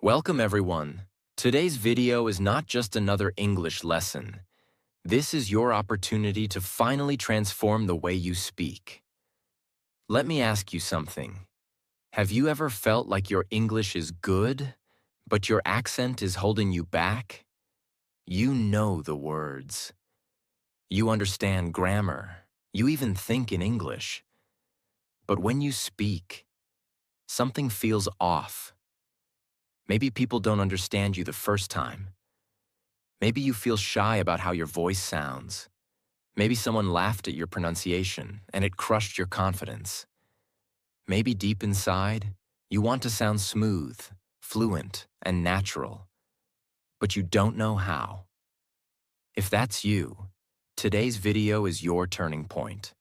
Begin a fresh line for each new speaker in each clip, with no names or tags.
Welcome everyone. Today's video is not just another English lesson. This is your opportunity to finally transform the way you speak. Let me ask you something. Have you ever felt like your English is good, but your accent is holding you back? You know the words. You understand grammar. You even think in English. But when you speak, something feels off. Maybe people don't understand you the first time. Maybe you feel shy about how your voice sounds. Maybe someone laughed at your pronunciation and it crushed your confidence. Maybe deep inside, you want to sound smooth, fluent, and natural, but you don't know how. If that's you, today's video is your turning point.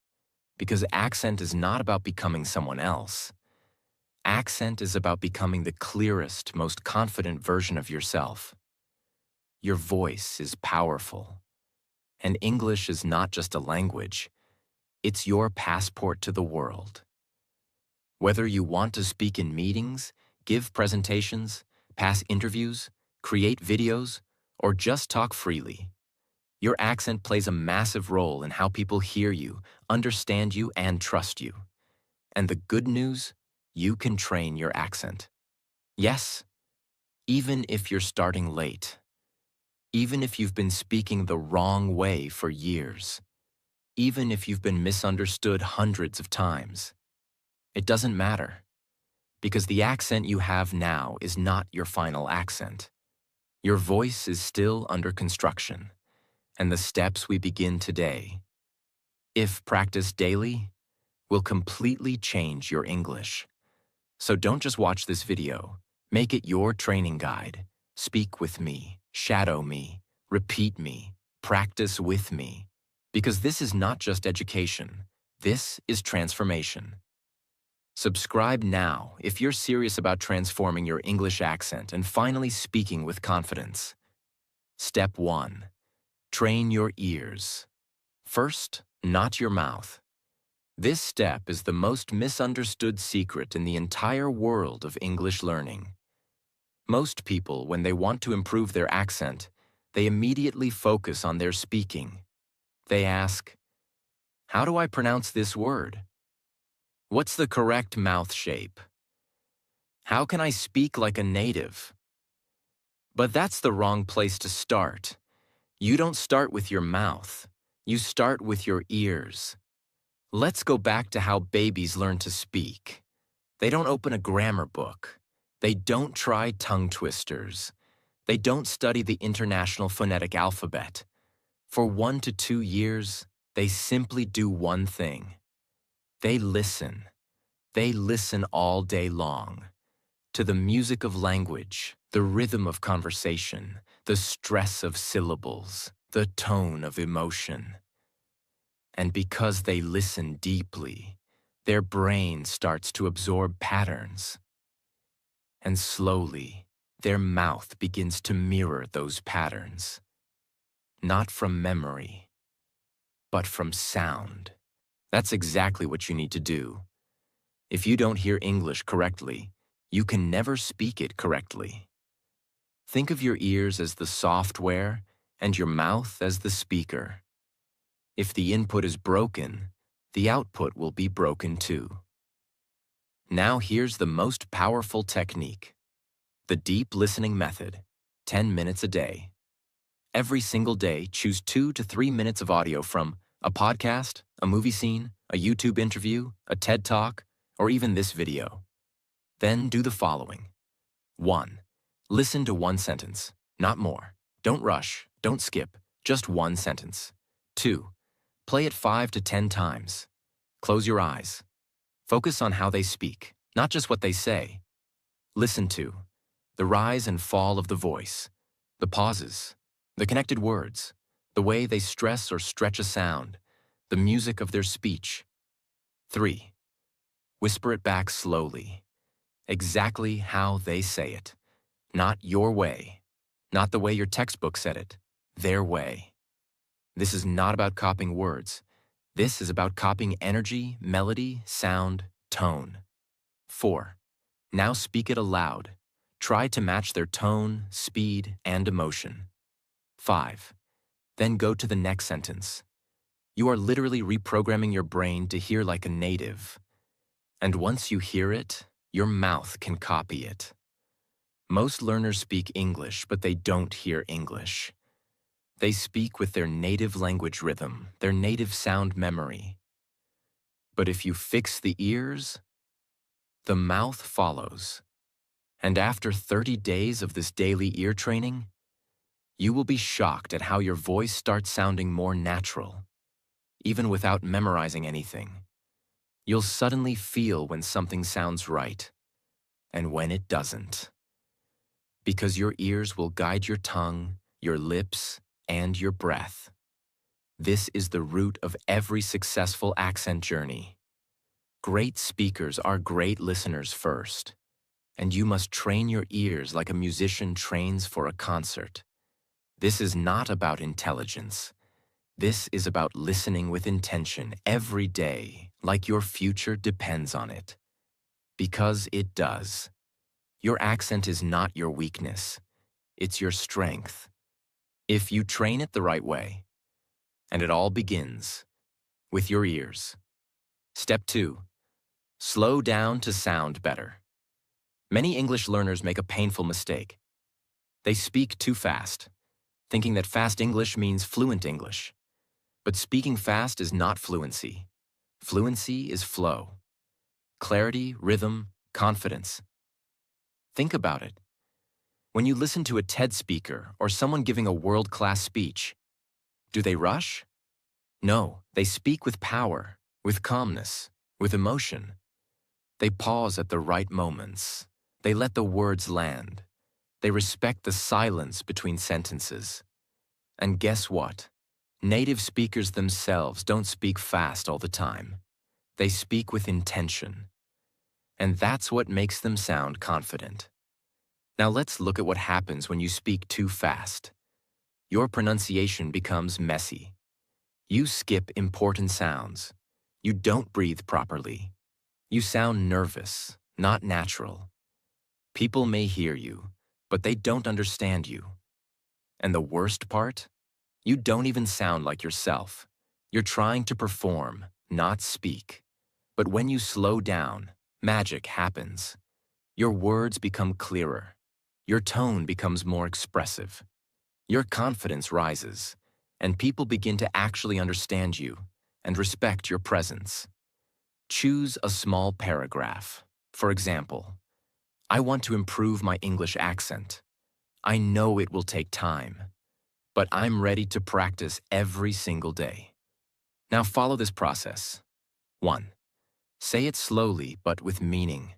Because accent is not about becoming someone else. Accent is about becoming the clearest, most confident version of yourself. Your voice is powerful. And English is not just a language. It's your passport to the world. Whether you want to speak in meetings, give presentations, pass interviews, create videos, or just talk freely, your accent plays a massive role in how people hear you, understand you, and trust you. And the good news, you can train your accent. Yes, even if you're starting late. Even if you've been speaking the wrong way for years. Even if you've been misunderstood hundreds of times. It doesn't matter. Because the accent you have now is not your final accent. Your voice is still under construction. And the steps we begin today, if practiced daily, will completely change your English. So don't just watch this video. Make it your training guide. Speak with me, shadow me, repeat me, practice with me. Because this is not just education. This is transformation. Subscribe now if you're serious about transforming your English accent and finally speaking with confidence. Step 1. Train your ears. First, not your mouth. This step is the most misunderstood secret in the entire world of English learning. Most people, when they want to improve their accent, they immediately focus on their speaking. They ask, "How do I pronounce this word? What's the correct mouth shape? How can I speak like a native?" But that's the wrong place to start. You don't start with your mouth. You start with your ears. Let's go back to how babies learn to speak. They don't open a grammar book. They don't try tongue twisters. They don't study the International Phonetic Alphabet. For 1 to 2 years, they simply do one thing. They listen. They listen all day long. To the music of language, the rhythm of conversation, the stress of syllables, the tone of emotion. And because they listen deeply, their brain starts to absorb patterns. And slowly, their mouth begins to mirror those patterns. Not from memory, but from sound. That's exactly what you need to do. If you don't hear English correctly, you can never speak it correctly. Think of your ears as the software and your mouth as the speaker. If the input is broken, the output will be broken too. Now here's the most powerful technique. The deep listening method, 10 minutes a day. Every single day, choose 2 to 3 minutes of audio from a podcast, a movie scene, a YouTube interview, a TED Talk, or even this video. Then do the following. 1. Listen to one sentence, not more. Don't rush, don't skip, just one sentence. 2. Play it 5 to 10 times. Close your eyes. Focus on how they speak, not just what they say. Listen to the rise and fall of the voice, the pauses, the connected words, the way they stress or stretch a sound, the music of their speech. 3. Whisper it back slowly, exactly how they say it. Not your way, not the way your textbook said it, their way. This is not about copying words. This is about copying energy, melody, sound, tone. 4. Now speak it aloud. Try to match their tone, speed, and emotion. 5. Then go to the next sentence. You are literally reprogramming your brain to hear like a native. And once you hear it, your mouth can copy it. Most learners speak English, but they don't hear English. They speak with their native language rhythm, their native sound memory. But if you fix the ears, the mouth follows. And after 30 days of this daily ear training, you will be shocked at how your voice starts sounding more natural, even without memorizing anything. You'll suddenly feel when something sounds right, and when it doesn't. Because your ears will guide your tongue, your lips, and your breath. This is the root of every successful accent journey. Great speakers are great listeners first, and you must train your ears like a musician trains for a concert. This is not about intelligence. This is about listening with intention every day, like your future depends on it. Because it does. Your accent is not your weakness. It's your strength. If you train it the right way. And it all begins with your ears. Step 2. Slow down to sound better. Many English learners make a painful mistake. They speak too fast, thinking that fast English means fluent English. But speaking fast is not fluency. Fluency is flow. Clarity, rhythm, confidence. Think about it. When you listen to a TED speaker or someone giving a world-class speech, do they rush? No, they speak with power, with calmness, with emotion. They pause at the right moments. They let the words land. They respect the silence between sentences. And guess what? Native speakers themselves don't speak fast all the time. They speak with intention. And that's what makes them sound confident. Now let's look at what happens when you speak too fast. Your pronunciation becomes messy. You skip important sounds. You don't breathe properly. You sound nervous, not natural. People may hear you, but they don't understand you. And the worst part? You don't even sound like yourself. You're trying to perform, not speak. But when you slow down, magic happens. Your words become clearer. Your tone becomes more expressive. Your confidence rises, and people begin to actually understand you and respect your presence. Choose a small paragraph. For example, I want to improve my English accent. I know it will take time, but I'm ready to practice every single day. Now follow this process. 1. Say it slowly but with meaning.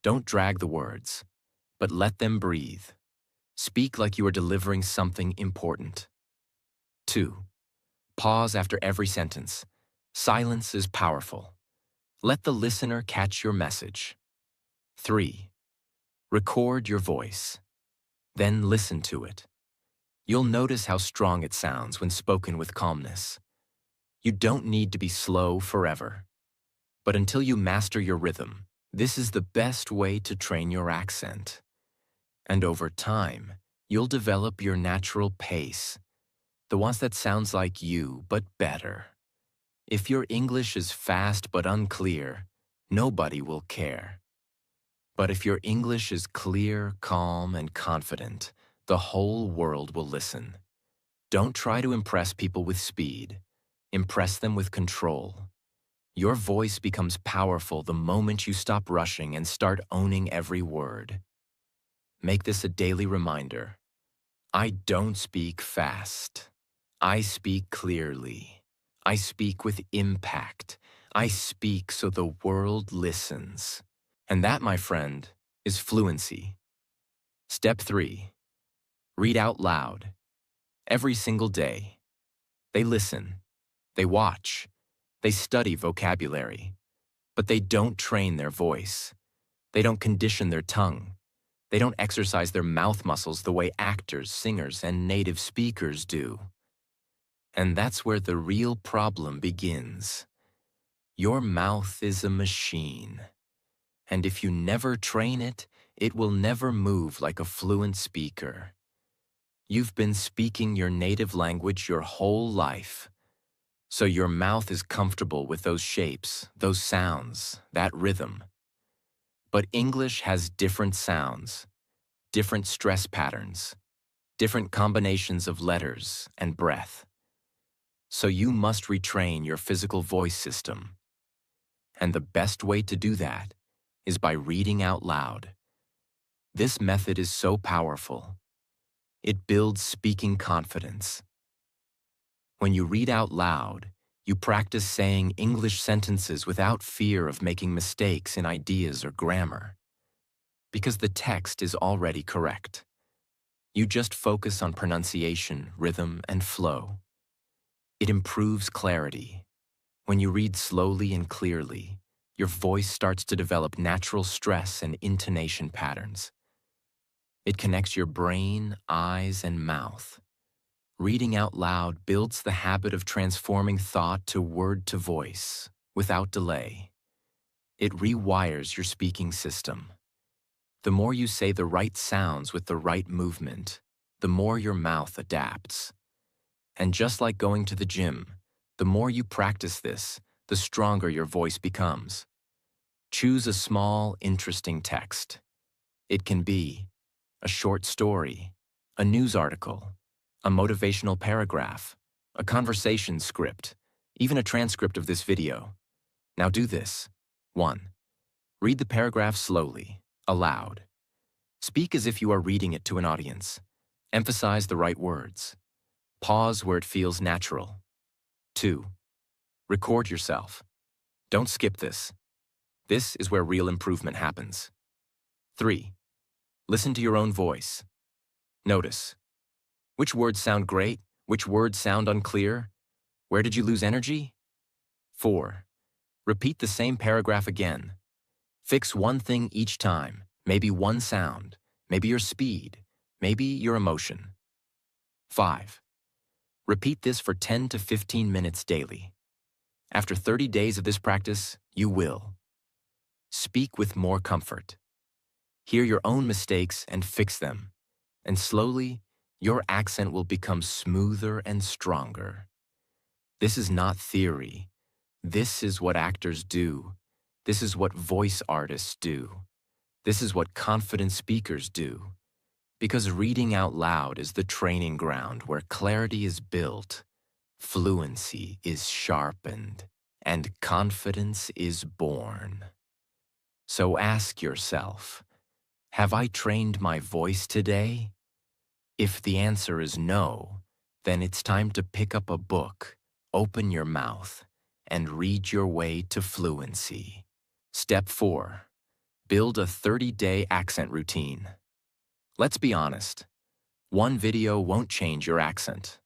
Don't drag the words, but let them breathe. Speak like you are delivering something important. 2. Pause after every sentence. Silence is powerful. Let the listener catch your message. 3. Record your voice. Then listen to it. You'll notice how strong it sounds when spoken with calmness. You don't need to be slow forever. But until you master your rhythm, this is the best way to train your accent. And over time, you'll develop your natural pace, the ones that sounds like you, but better. If your English is fast but unclear, nobody will care. But if your English is clear, calm, and confident, the whole world will listen. Don't try to impress people with speed. Impress them with control. Your voice becomes powerful the moment you stop rushing and start owning every word. Make this a daily reminder. I don't speak fast. I speak clearly. I speak with impact. I speak so the world listens. And that, my friend, is fluency. Step 3. Read out loud. Every single day. They listen. They watch. They study vocabulary. But they don't train their voice. They don't condition their tongue. They don't exercise their mouth muscles the way actors, singers, and native speakers do. And that's where the real problem begins. Your mouth is a machine. And if you never train it, it will never move like a fluent speaker. You've been speaking your native language your whole life, so your mouth is comfortable with those shapes, those sounds, that rhythm. But English has different sounds, different stress patterns, different combinations of letters and breath. So you must retrain your physical voice system. And the best way to do that is by reading out loud. This method is so powerful. It builds speaking confidence. When you read out loud, you practice saying English sentences without fear of making mistakes in ideas or grammar, because the text is already correct. You just focus on pronunciation, rhythm, and flow. It improves clarity. When you read slowly and clearly, your voice starts to develop natural stress and intonation patterns. It connects your brain, eyes, and mouth. Reading out loud builds the habit of transforming thought to word to voice, without delay. It rewires your speaking system. The more you say the right sounds with the right movement, the more your mouth adapts. And just like going to the gym, the more you practice this, the stronger your voice becomes. Choose a small, interesting text. It can be a short story, a news article, a motivational paragraph, a conversation script, even a transcript of this video. Now do this. 1. Read the paragraph slowly, aloud. Speak as if you are reading it to an audience. Emphasize the right words. Pause where it feels natural. 2. Record yourself. Don't skip this. This is where real improvement happens. 3. Listen to your own voice. Notice. Which words sound great? Which words sound unclear? Where did you lose energy? 4. Repeat the same paragraph again. Fix one thing each time, maybe one sound, maybe your speed, maybe your emotion. 5. Repeat this for 10 to 15 minutes daily. After 30 days of this practice, you will speak with more comfort. Hear your own mistakes and fix them. And slowly, your accent will become smoother and stronger. This is not theory. This is what actors do. This is what voice artists do. This is what confident speakers do. Because reading out loud is the training ground where clarity is built, fluency is sharpened, and confidence is born. So ask yourself, have I trained my voice today? If the answer is no, then it's time to pick up a book, open your mouth, and read your way to fluency. Step 4. Build a 30-day accent routine. Let's be honest. One video won't change your accent.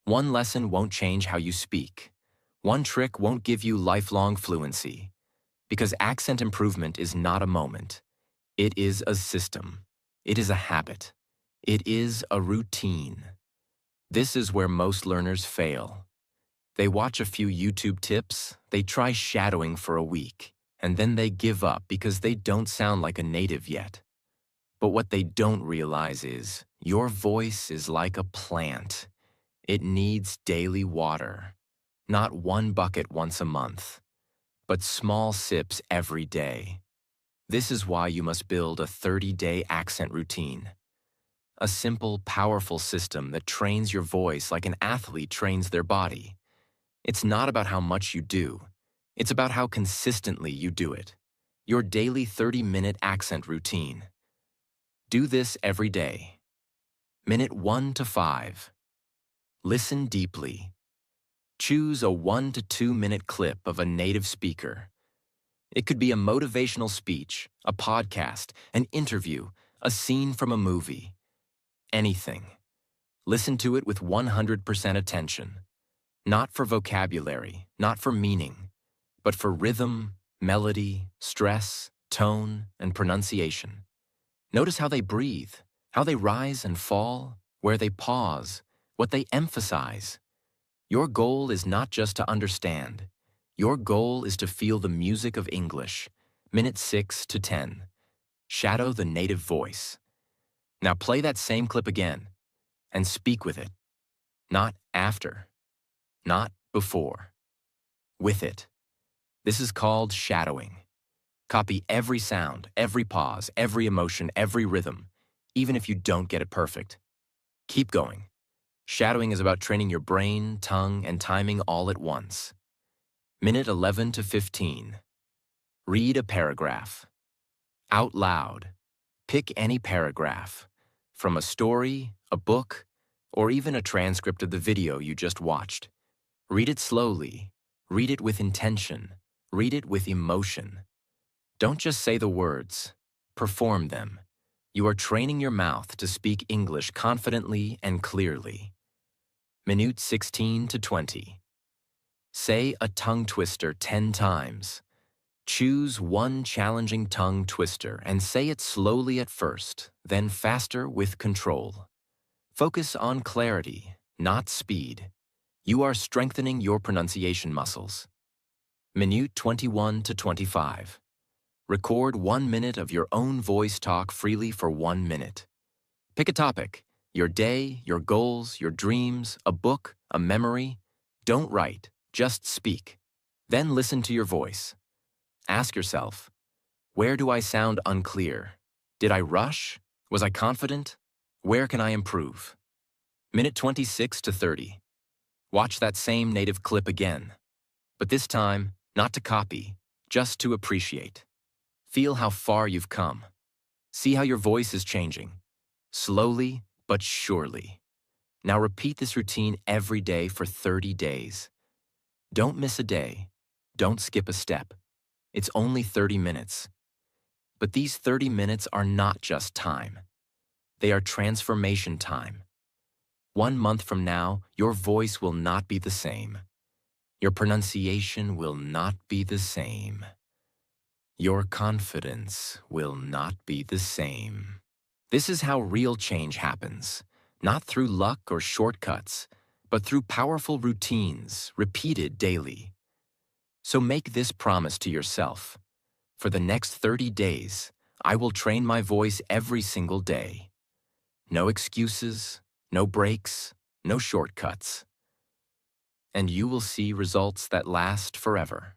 One lesson won't change how you speak. One trick won't give you lifelong fluency. Because accent improvement is not a moment. It is a system. It is a habit. It is a routine. This is where most learners fail. They watch a few YouTube tips, they try shadowing for a week, and then they give up because they don't sound like a native yet. But what they don't realize is, your voice is like a plant. It needs daily water. Not one bucket once a month, but small sips every day. This is why you must build a 30-day accent routine. A simple, powerful system that trains your voice like an athlete trains their body. It's not about how much you do. It's about how consistently you do it. Your daily 30-minute accent routine. Do this every day. Minute 1 to 5. Listen deeply. Choose a 1 to 2 minute clip of a native speaker. It could be a motivational speech, a podcast, an interview, a scene from a movie. Anything. Listen to it with 100% attention. Not for vocabulary, not for meaning, but for rhythm, melody, stress, tone, and pronunciation. Notice how they breathe, how they rise and fall, where they pause, what they emphasize. Your goal is not just to understand. Your goal is to feel the music of English, minute 6 to 10. Shadow the native voice. Now play that same clip again and speak with it. Not after, not before. With it. This is called shadowing. Copy every sound, every pause, every emotion, every rhythm, even if you don't get it perfect. Keep going. Shadowing is about training your brain, tongue, and timing all at once. Minute 11 to 15. Read a paragraph. Out loud. Pick any paragraph. From a story, a book, or even a transcript of the video you just watched. Read it slowly. Read it with intention. Read it with emotion. Don't just say the words. Perform them. You are training your mouth to speak English confidently and clearly. Minute 16 to 20. Say a tongue twister 10 times. Choose one challenging tongue twister and say it slowly at first, then faster with control. Focus on clarity, not speed. You are strengthening your pronunciation muscles. Minute 21 to 25. Record 1 minute of your own voice talk freely for 1 minute. Pick a topic, your day, your goals, your dreams, a book, a memory. Don't write, just speak. Then listen to your voice. Ask yourself, where do I sound unclear? Did I rush? Was I confident? Where can I improve? Minute 26 to 30. Watch that same native clip again. But this time, not to copy, just to appreciate. Feel how far you've come. See how your voice is changing. Slowly but surely. Now repeat this routine every day for 30 days. Don't miss a day. Don't skip a step. It's only 30 minutes. But these 30 minutes are not just time. They are transformation time. 1 month from now, your voice will not be the same. Your pronunciation will not be the same. Your confidence will not be the same. This is how real change happens, not through luck or shortcuts, but through powerful routines repeated daily. So make this promise to yourself. For the next 30 days, I will train my voice every single day. No excuses, no breaks, no shortcuts. And you will see results that last forever.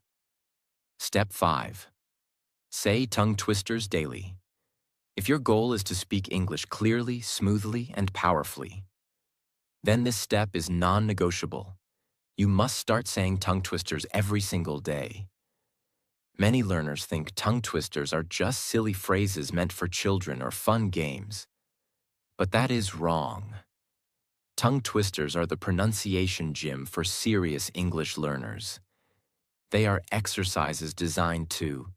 Step 5. Say tongue twisters daily. If your goal is to speak English clearly, smoothly, and powerfully, then this step is non-negotiable. You must start saying tongue twisters every single day. Many learners think tongue twisters are just silly phrases meant for children or fun games. But that is wrong. Tongue twisters are the pronunciation gym for serious English learners. They are exercises designed to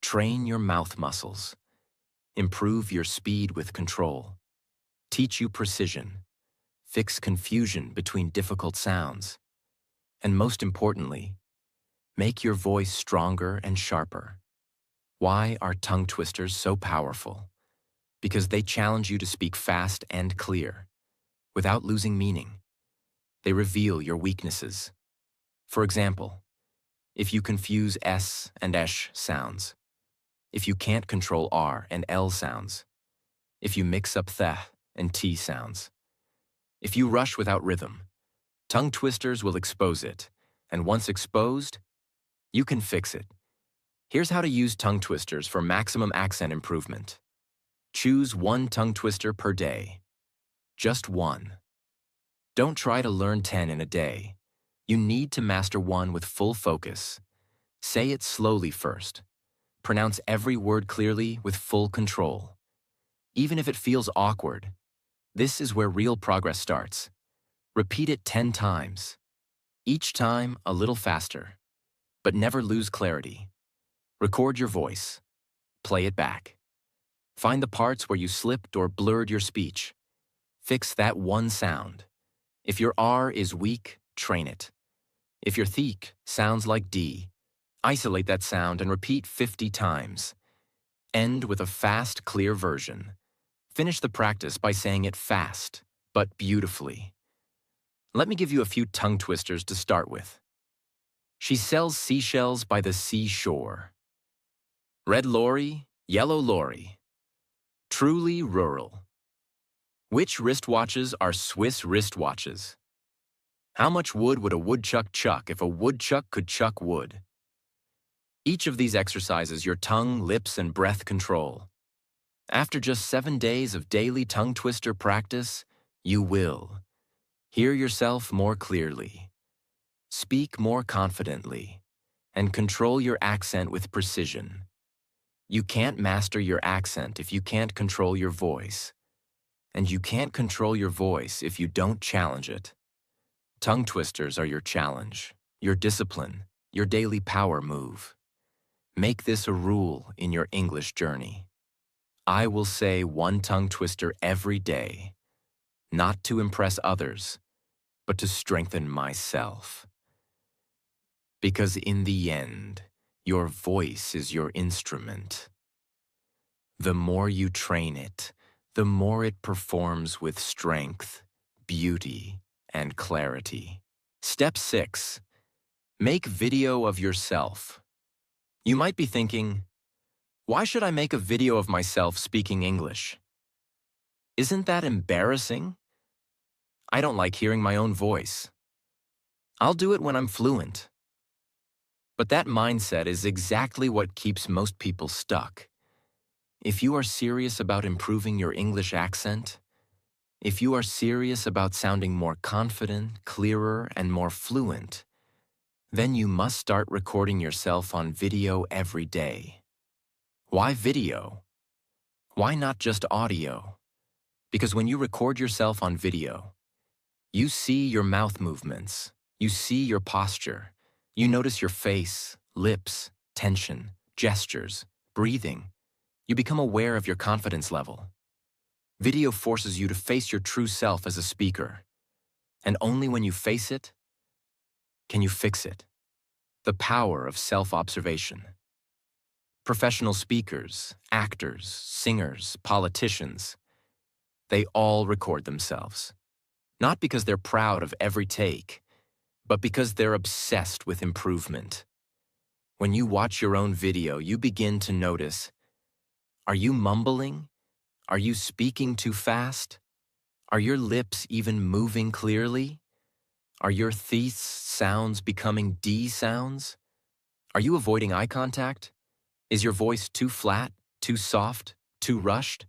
train your mouth muscles, improve your speed with control, teach you precision, fix confusion between difficult sounds, and most importantly, make your voice stronger and sharper. Why are tongue twisters so powerful? Because they challenge you to speak fast and clear, without losing meaning. They reveal your weaknesses. For example, if you confuse S and esh sounds, if you can't control R and L sounds, if you mix up th and T sounds, if you rush without rhythm, tongue twisters will expose it, and once exposed, you can fix it. Here's how to use tongue twisters for maximum accent improvement. Choose one tongue twister per day. Just one. Don't try to learn 10 in a day. You need to master one with full focus. Say it slowly first. Pronounce every word clearly with full control. Even if it feels awkward, this is where real progress starts. Repeat it 10 times. Each time a little faster, but never lose clarity. Record your voice. Play it back. Find the parts where you slipped or blurred your speech. Fix that one sound. If your R is weak, train it. If your theek sounds like D, isolate that sound and repeat 50 times. End with a fast, clear version. Finish the practice by saying it fast, but beautifully. Let me give you a few tongue twisters to start with. She sells seashells by the seashore. Red lorry, yellow lorry. Truly rural. Which wristwatches are Swiss wristwatches? How much wood would a woodchuck chuck if a woodchuck could chuck wood? Each of these exercises your tongue, lips, and breath control. After just 7 days of daily tongue twister practice, you will hear yourself more clearly, speak more confidently, and control your accent with precision. You can't master your accent if you can't control your voice. And you can't control your voice if you don't challenge it. Tongue twisters are your challenge, your discipline, your daily power move. Make this a rule in your English journey. I will say one tongue twister every day, not to impress others, but to strengthen myself. Because in the end, your voice is your instrument. The more you train it, the more it performs with strength, beauty, and clarity. Step 6. Make video of yourself. You might be thinking, why should I make a video of myself speaking English? Isn't that embarrassing? I don't like hearing my own voice. I'll do it when I'm fluent. But that mindset is exactly what keeps most people stuck. If you are serious about improving your English accent, if you are serious about sounding more confident, clearer, and more fluent, then you must start recording yourself on video every day. Why video? Why not just audio? Because when you record yourself on video, you see your mouth movements, you see your posture, you notice your face, lips, tension, gestures, breathing. You become aware of your confidence level. Video forces you to face your true self as a speaker, and only when you face it can you fix it. The power of self-observation. Professional speakers, actors, singers, politicians, they all record themselves. Not because they're proud of every take, but because they're obsessed with improvement. When you watch your own video, you begin to notice, are you mumbling? Are you speaking too fast? Are your lips even moving clearly? Are your th sounds becoming d sounds? Are you avoiding eye contact? Is your voice too flat, too soft, too rushed?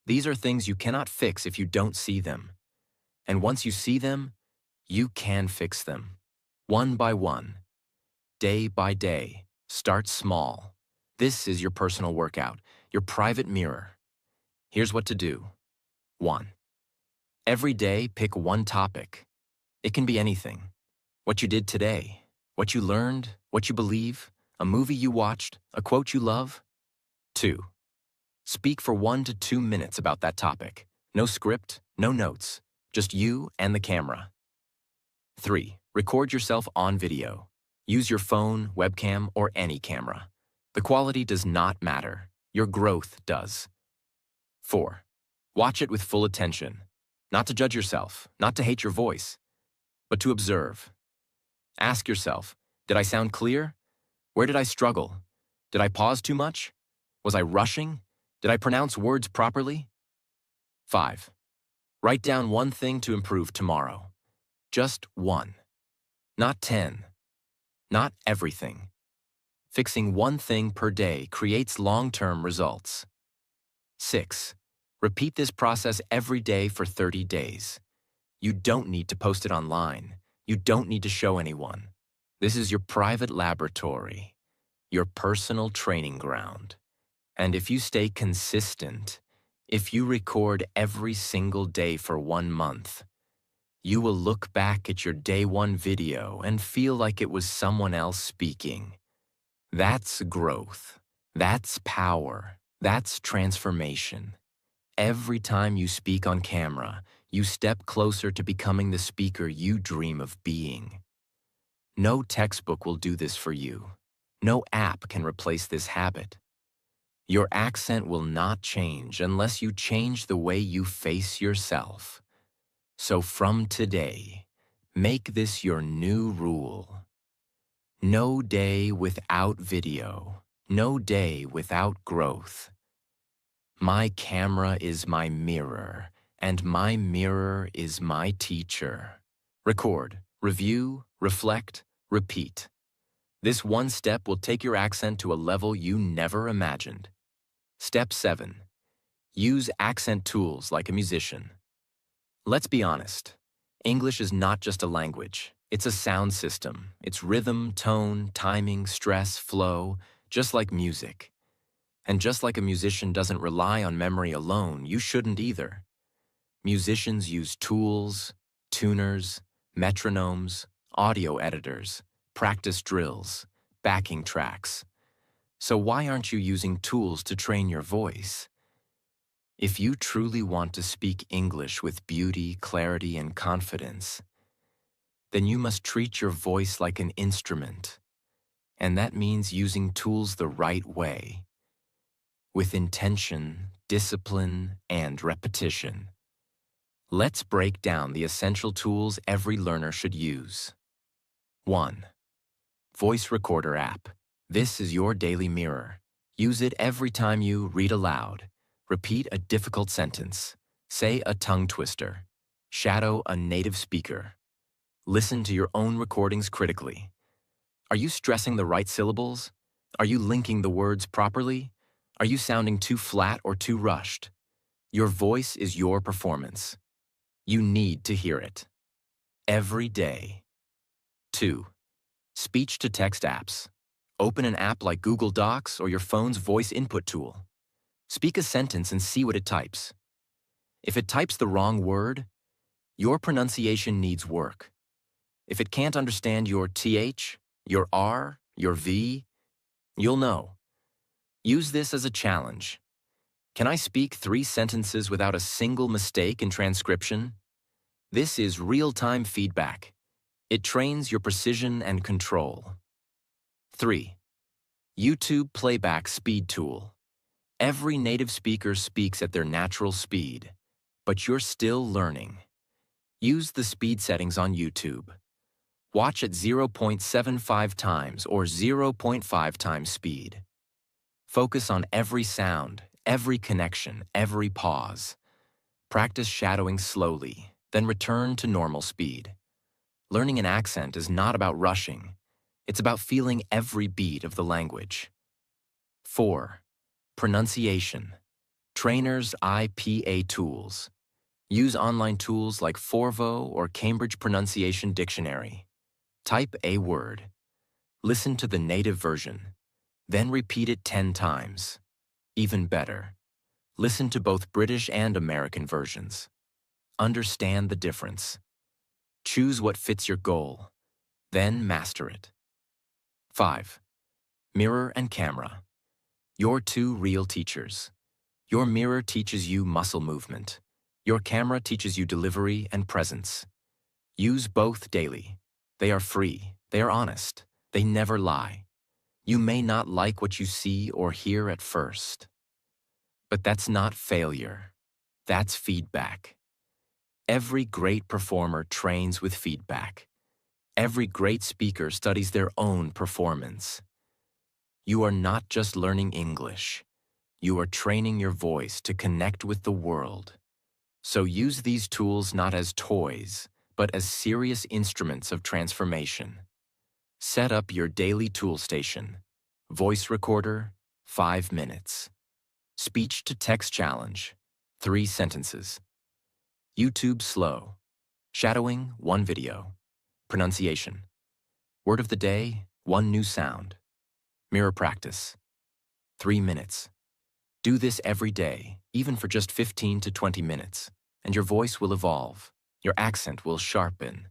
These are things you cannot fix if you don't see them. And once you see them, you can fix them. One by one, day by day, start small. This is your personal workout, your private mirror. Here's what to do. 1. Every day, pick one topic. It can be anything. What you did today, what you learned, what you believe, a movie you watched, a quote you love. 2. Speak for 1 to 2 minutes about that topic. No script, no notes, just you and the camera. 3. Record yourself on video. Use your phone, webcam, or any camera. The quality does not matter. Your growth does. 4. Watch it with full attention. Not to judge yourself, not to hate your voice, but to observe. Ask yourself, did I sound clear? Where did I struggle? Did I pause too much? Was I rushing? Did I pronounce words properly? 5. Write down one thing to improve tomorrow. Just one. Not 10. Not everything. Fixing one thing per day creates long-term results. 6. Repeat this process every day for 30 days. You don't need to post it online. You don't need to show anyone. This is your private laboratory, your personal training ground. And if you stay consistent, if you record every single day for 1 month, you will look back at your day 1 video and feel like it was someone else speaking. That's growth. That's power. That's transformation. Every time you speak on camera, you step closer to becoming the speaker you dream of being. No textbook will do this for you. No app can replace this habit. Your accent will not change unless you change the way you face yourself. So from today, make this your new rule. No day without video. No day without growth. My camera is my mirror, and my mirror is my teacher. Record, review, reflect, repeat. This one step will take your accent to a level you never imagined. Step 7. Use accent tools like a musician. Let's be honest. English is not just a language. It's a sound system. It's rhythm, tone, timing, stress, flow, just like music. And just like a musician doesn't rely on memory alone, you shouldn't either. Musicians use tools, tuners, metronomes, audio editors, practice drills, backing tracks. So why aren't you using tools to train your voice? If you truly want to speak English with beauty, clarity, and confidence, then you must treat your voice like an instrument. And that means using tools the right way, with intention, discipline, and repetition. Let's break down the essential tools every learner should use. 1. Voice Recorder app. This is your daily mirror. Use it every time you read aloud, repeat a difficult sentence, say a tongue twister, shadow a native speaker. Listen to your own recordings critically. Are you stressing the right syllables? Are you linking the words properly? Are you sounding too flat or too rushed? Your voice is your performance. You need to hear it. Every day. 2. Speech-to-text apps. Open an app like Google Docs or your phone's voice input tool. Speak a sentence and see what it types. If it types the wrong word, your pronunciation needs work. If it can't understand your TH, your R, your V, you'll know. Use this as a challenge. Can I speak 3 sentences without a single mistake in transcription? This is real-time feedback. It trains your precision and control. 3. YouTube Playback Speed Tool. Every native speaker speaks at their natural speed, but you're still learning. Use the speed settings on YouTube. Watch at 0.75 times or 0.5 times speed. Focus on every sound, every connection, every pause. Practice shadowing slowly, then return to normal speed. Learning an accent is not about rushing. It's about feeling every beat of the language. 4. Pronunciation. Trainers IPA tools. Use online tools like Forvo or Cambridge Pronunciation Dictionary. Type a word. Listen to the native version. Then repeat it 10 times. Even better, listen to both British and American versions. Understand the difference. Choose what fits your goal. Then master it. 5. Mirror and camera. Your 2 real teachers. Your mirror teaches you muscle movement. Your camera teaches you delivery and presence. Use both daily. They are free. They are honest. They never lie. You may not like what you see or hear at first. But that's not failure. That's feedback. Every great performer trains with feedback. Every great speaker studies their own performance. You are not just learning English. You are training your voice to connect with the world. So use these tools not as toys, but as serious instruments of transformation. Set up your daily tool station. Voice recorder, 5 minutes. Speech-to-text challenge, 3 sentences. YouTube slow. Shadowing, 1 video. Pronunciation. Word of the day, 1 new sound. Mirror practice, 3 minutes. Do this every day, even for just 15 to 20 minutes, and your voice will evolve, your accent will sharpen,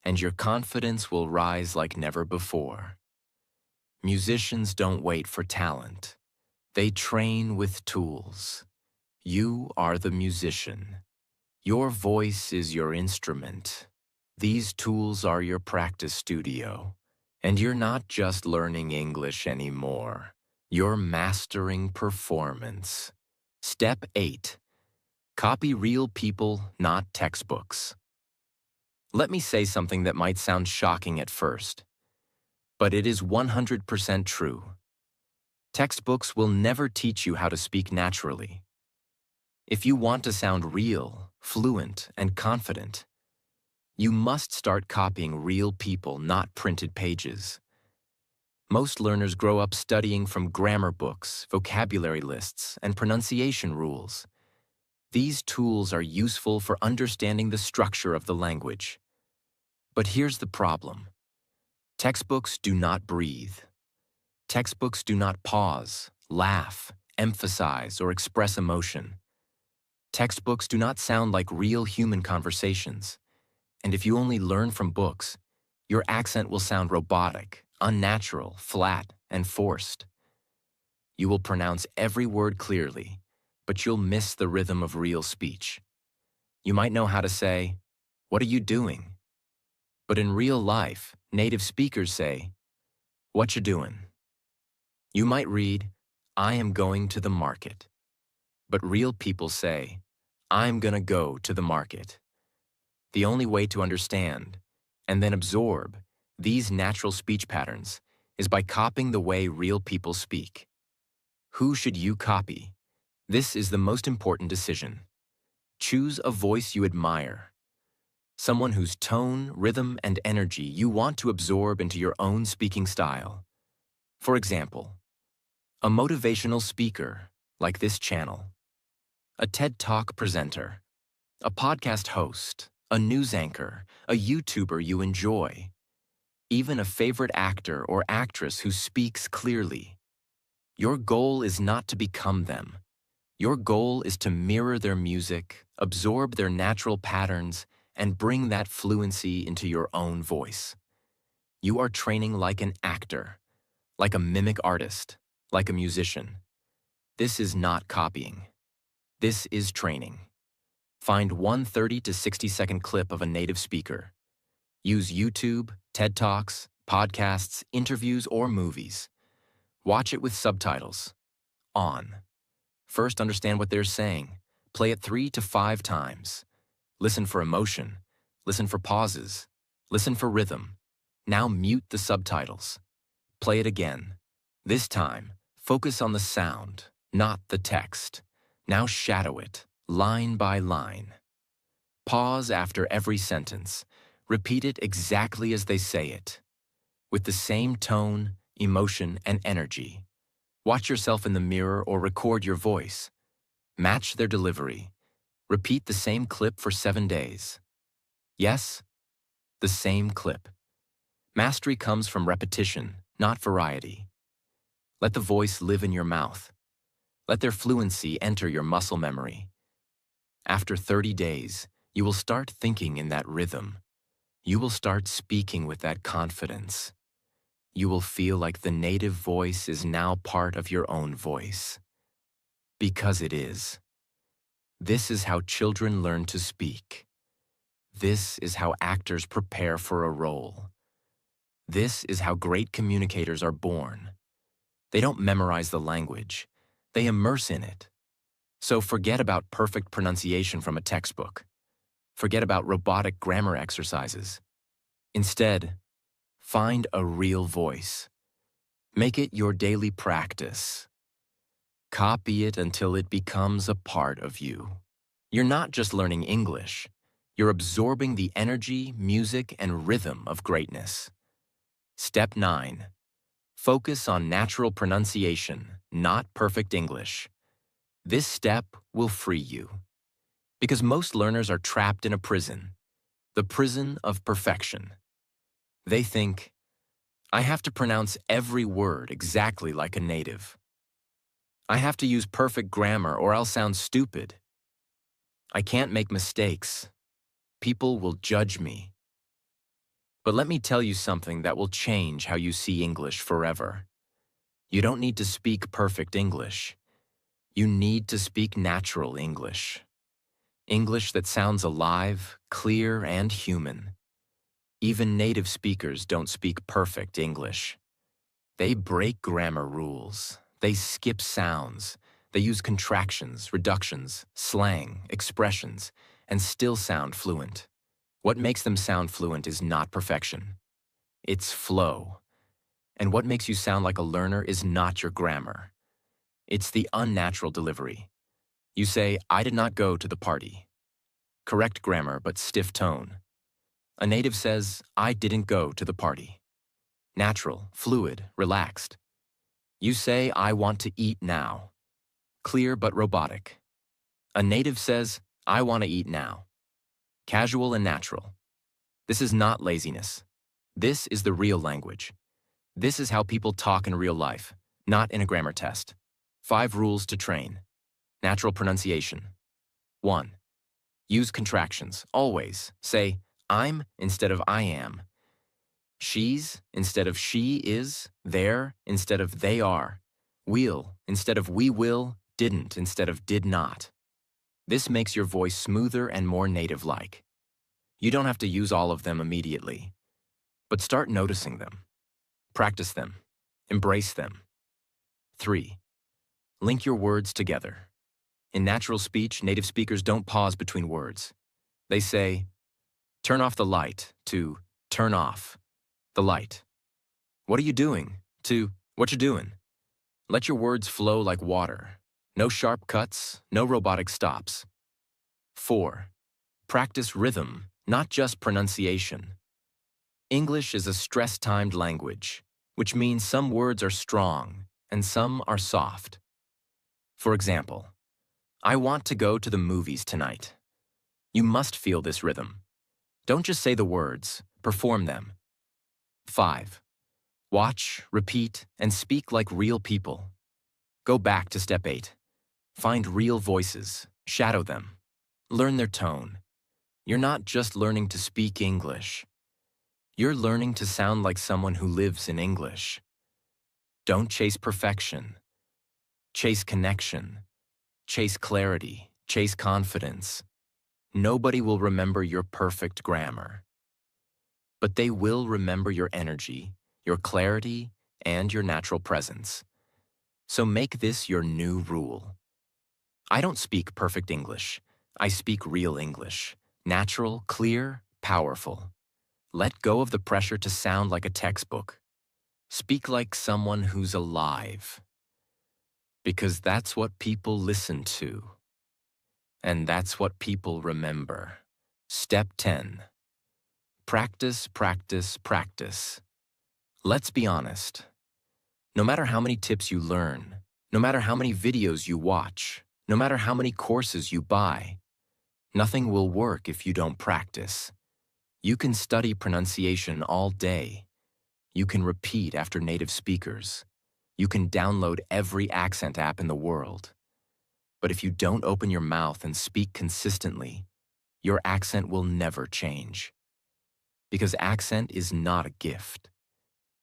and your confidence will rise like never before. Musicians don't wait for talent. They train with tools. You are the musician. Your voice is your instrument. These tools are your practice studio. And you're not just learning English anymore. You're mastering performance. Step 8. Copy real people, not textbooks. Let me say something that might sound shocking at first, but it is 100% true. Textbooks will never teach you how to speak naturally. If you want to sound real, fluent, and confident, you must start copying real people, not printed pages. Most learners grow up studying from grammar books, vocabulary lists, and pronunciation rules. These tools are useful for understanding the structure of the language. But here's the problem. Textbooks do not breathe. Textbooks do not pause, laugh, emphasize, or express emotion. Textbooks do not sound like real human conversations. And if you only learn from books, your accent will sound robotic, unnatural, flat, and forced. You will pronounce every word clearly, but you'll miss the rhythm of real speech. You might know how to say, "What are you doing?" But in real life, native speakers say, "What you doing?" You might read, "I am going to the market." But real people say, "I'm gonna go to the market." The only way to understand, and then absorb, these natural speech patterns is by copying the way real people speak. Who should you copy? This is the most important decision. Choose a voice you admire. Someone whose tone, rhythm, and energy you want to absorb into your own speaking style. For example, a motivational speaker, like this channel, a TED Talk presenter, a podcast host, a news anchor, a YouTuber you enjoy, even a favorite actor or actress who speaks clearly. Your goal is not to become them. Your goal is to mirror their music, absorb their natural patterns, and bring that fluency into your own voice. You are training like an actor, like a mimic artist, like a musician. This is not copying. This is training. Find one 30 to 60-second clip of a native speaker. Use YouTube, TED Talks, podcasts, interviews, or movies. Watch it with subtitles. On. First, understand what they're saying. Play it 3 to 5 times. Listen for emotion. Listen for pauses. Listen for rhythm. Now mute the subtitles. Play it again. This time, focus on the sound, not the text. Now shadow it, line by line. Pause after every sentence. Repeat it exactly as they say it, with the same tone, emotion, and energy. Watch yourself in the mirror or record your voice. Match their delivery. Repeat the same clip for 7 days. Yes, the same clip. Mastery comes from repetition, not variety. Let the voice live in your mouth. Let their fluency enter your muscle memory. After 30 days, you will start thinking in that rhythm. You will start speaking with that confidence. You will feel like the native voice is now part of your own voice. Because it is. This is how children learn to speak. This is how actors prepare for a role. This is how great communicators are born. They don't memorize the language. They immerse in it. So forget about perfect pronunciation from a textbook. Forget about robotic grammar exercises. Instead, find a real voice. Make it your daily practice. Copy it until it becomes a part of you. You're not just learning English. You're absorbing the energy, music, and rhythm of greatness. Step 9. Focus on natural pronunciation, not perfect English. This step will free you. Because most learners are trapped in a prison, the prison of perfection. They think, I have to pronounce every word exactly like a native. I have to use perfect grammar or I'll sound stupid. I can't make mistakes. People will judge me. But let me tell you something that will change how you see English forever. You don't need to speak perfect English. You need to speak natural English. English that sounds alive, clear, and human. Even native speakers don't speak perfect English. They break grammar rules. They skip sounds. They use contractions, reductions, slang, expressions, and still sound fluent. What makes them sound fluent is not perfection. It's flow. And what makes you sound like a learner is not your grammar. It's the unnatural delivery. You say, I did not go to the party. Correct grammar, but stiff tone. A native says, I didn't go to the party. Natural, fluid, relaxed. You say, I want to eat now. Clear but robotic. A native says, I want to eat now. Casual and natural. This is not laziness. This is the real language. This is how people talk in real life, not in a grammar test. 5 rules to train. Natural pronunciation. 1. Use contractions, always. Say, I'm instead of I am. She's instead of she is. There instead of they are. Will instead of we will. Didn't instead of did not. This makes your voice smoother and more native-like. You don't have to use all of them immediately, but start noticing them. Practice them. Embrace them. 3. Link your words together. In natural speech, native speakers don't pause between words. They say, turn off the light, to turn off the light. What are you doing? To what you doing? Let your words flow like water. No sharp cuts, no robotic stops. 4. Practice rhythm, not just pronunciation. English is a stress-timed language, which means some words are strong and some are soft. For example, I want to go to the movies tonight. You must feel this rhythm. Don't just say the words, perform them. 5. Watch, repeat, and speak like real people. Go back to step 8. Find real voices, shadow them, learn their tone. You're not just learning to speak English. You're learning to sound like someone who lives in English. Don't chase perfection. Chase connection. Chase clarity. Chase confidence. Nobody will remember your perfect grammar. But they will remember your energy, your clarity, and your natural presence. So make this your new rule. I don't speak perfect English. I speak real English. Natural, clear, powerful. Let go of the pressure to sound like a textbook. Speak like someone who's alive. Because that's what people listen to. And that's what people remember. Step 10. Practice, practice, practice. Let's be honest. No matter how many tips you learn, no matter how many videos you watch, no matter how many courses you buy, nothing will work if you don't practice. You can study pronunciation all day. You can repeat after native speakers. You can download every accent app in the world. But if you don't open your mouth and speak consistently, your accent will never change. Because accent is not a gift.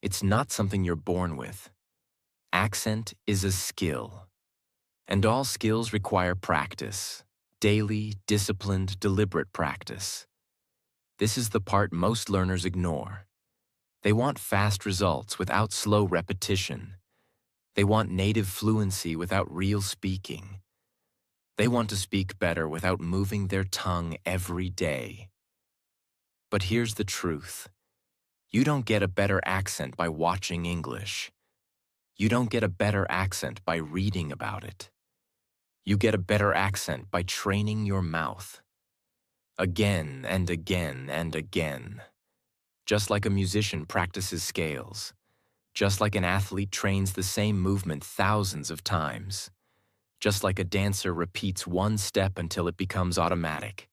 It's not something you're born with. Accent is a skill. And all skills require practice. Daily, disciplined, deliberate practice. This is the part most learners ignore. They want fast results without slow repetition. They want native fluency without real speaking. They want to speak better without moving their tongue every day. But here's the truth. You don't get a better accent by watching English. You don't get a better accent by reading about it. You get a better accent by training your mouth. Again and again and again. Just like a musician practices scales. Just like an athlete trains the same movement thousands of times. Just like a dancer repeats one step until it becomes automatic.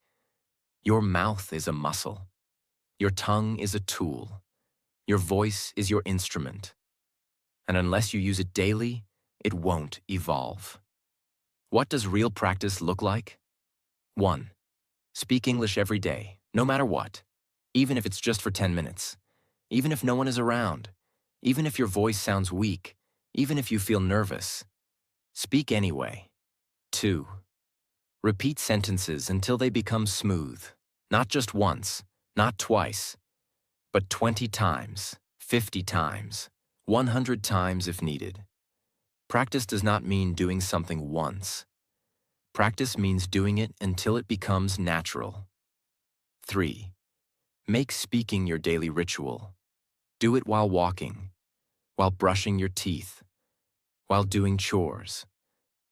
Your mouth is a muscle. Your tongue is a tool. Your voice is your instrument. And unless you use it daily, it won't evolve. What does real practice look like? 1. Speak English every day, no matter what. Even if it's just for 10 minutes. Even if no one is around. Even if your voice sounds weak. Even if you feel nervous. Speak anyway. 2. Repeat sentences until they become smooth. Not just once, not twice, but 20 times, 50 times, 100 times if needed. Practice does not mean doing something once. Practice means doing it until it becomes natural. 3. Make speaking your daily ritual. Do it while walking, while brushing your teeth, while doing chores,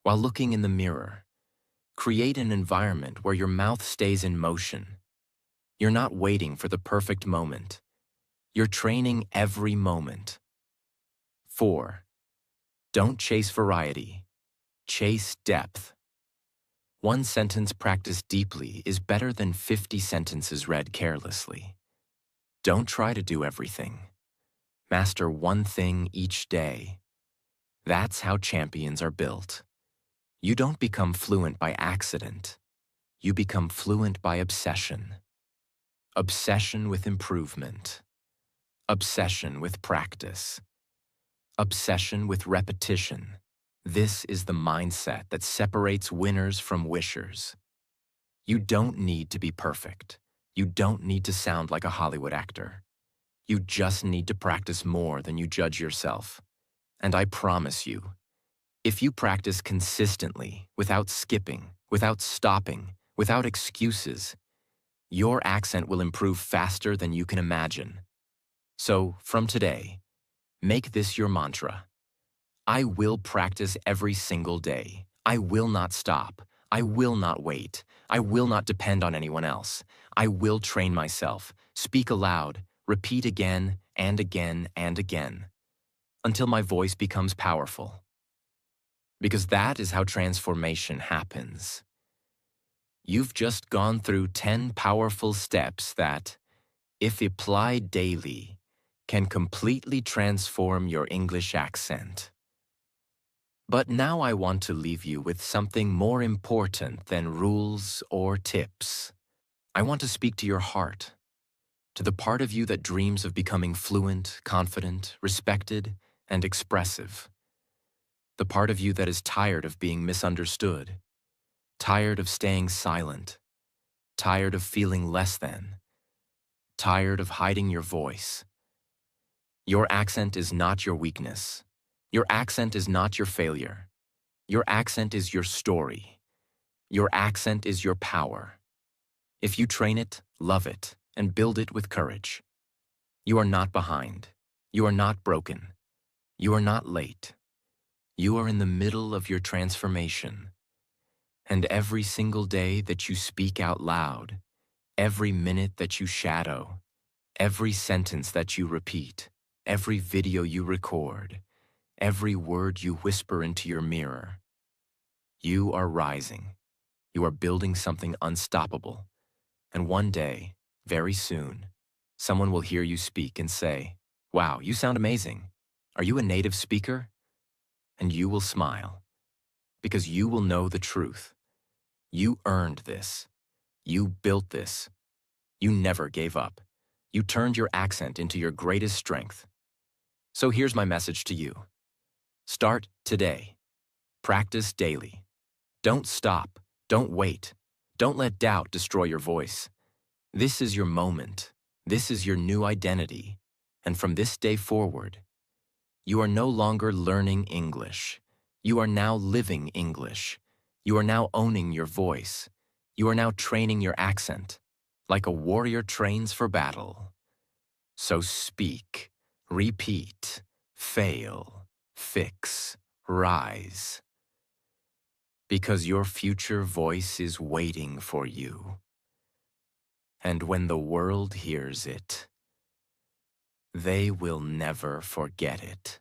while looking in the mirror. Create an environment where your mouth stays in motion. You're not waiting for the perfect moment. You're training every moment. 4. Don't chase variety. Chase depth. One sentence practiced deeply is better than 50 sentences read carelessly. Don't try to do everything. Master one thing each day. That's how champions are built. You don't become fluent by accident. You become fluent by obsession. Obsession with improvement. Obsession with practice. Obsession with repetition. This is the mindset that separates winners from wishers. You don't need to be perfect. You don't need to sound like a Hollywood actor. You just need to practice more than you judge yourself. And I promise you, if you practice consistently, without skipping, without stopping, without excuses, your accent will improve faster than you can imagine. So, from today, make this your mantra. I will practice every single day. I will not stop. I will not wait. I will not depend on anyone else. I will train myself, speak aloud, repeat again and again and again, until my voice becomes powerful. Because that is how transformation happens. You've just gone through 10 powerful steps that, if applied daily, can completely transform your English accent. But now I want to leave you with something more important than rules or tips. I want to speak to your heart, to the part of you that dreams of becoming fluent, confident, respected, and expressive. The part of you that is tired of being misunderstood, tired of staying silent, tired of feeling less than, tired of hiding your voice. Your accent is not your weakness. Your accent is not your failure. Your accent is your story. Your accent is your power. If you train it, love it, and build it with courage, you are not behind. You are not broken. You are not late. You are in the middle of your transformation. And every single day that you speak out loud, every minute that you shadow, every sentence that you repeat, every video you record, every word you whisper into your mirror, you are rising. You are building something unstoppable. And one day, very soon, someone will hear you speak and say, "Wow, you sound amazing. Are you a native speaker?" And you will smile, because you will know the truth. You earned this. You built this. You never gave up. You turned your accent into your greatest strength. So here's my message to you. Start today. Practice daily. Don't stop. Don't wait. Don't let doubt destroy your voice. This is your moment. This is your new identity. And from this day forward, you are no longer learning English. You are now living English. You are now owning your voice. You are now training your accent, like a warrior trains for battle. So speak, repeat, fail, fix, rise. Because your future voice is waiting for you. And when the world hears it, they will never forget it.